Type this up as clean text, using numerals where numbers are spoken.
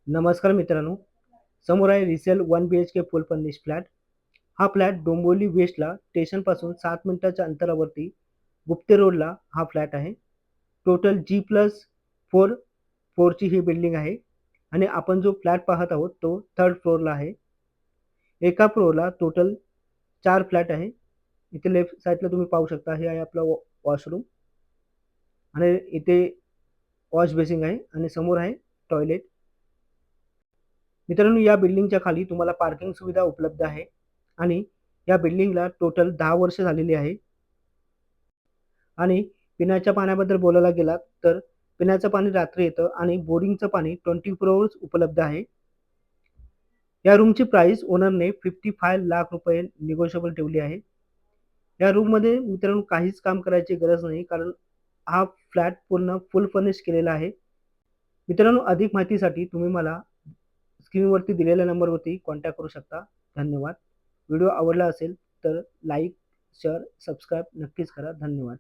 नमस्कार मित्रांनो, समोर आहे रिसेल 1 BHK फुल फर्निश फ्लॅट. हा फ्लॅट डोंबिवली वेस्टला स्टेशनपासून 7 मिनिटाच्या अंतरावरती गुप्ते रोडला हा फ्लॅट आहे. टोटल G+4 फ्लोअरची ही बिल्डिंग आहे आणि आपण जो फ्लॅट पाहत आहोत तो थर्ड फ्लोअरला आहे. एका फ्लोअरला टोटल 4 फ्लॅट आहे. इथे लेफ्ट साईडला तुम्ही पाहू शकता, हे आहे आपलं वॉशरूम आणि इथे वॉश बेसिंग आहे आणि समोर आहे टॉयलेट. मित्रांनो, या बिल्डिंगच्या खाली तुम्हाला पार्किंग सुविधा उपलब्ध आहे आणि या बिल्डिंगला टोटल 10 वर्ष झालेली आहे. आणि पिण्याच्या पाण्याबद्दल बोलायला गेलात तर पिण्याचं पाणी रात्री येतं आणि बोरिंगचं पाणी 24 अवर्स उपलब्ध आहे. या रूमची प्राइस ओनरने 55 लाख रुपये निगोशिएबल ठेवली आहे. या रूममध्ये मित्रांनो काहीच काम करायची गरज नाही, कारण हा फ्लॅट पूर्ण फुल फर्निश केलेला आहे. मित्रांनो, अधिक माहितीसाठी तुम्ही मला स्क्रीनवरती दिलेल्या नंबरवरती कॉन्टॅक्ट करू शकता. धन्यवाद. व्हिडिओ आवडला असेल तर लाईक, शेअर, सबस्क्राईब नक्कीच करा. धन्यवाद.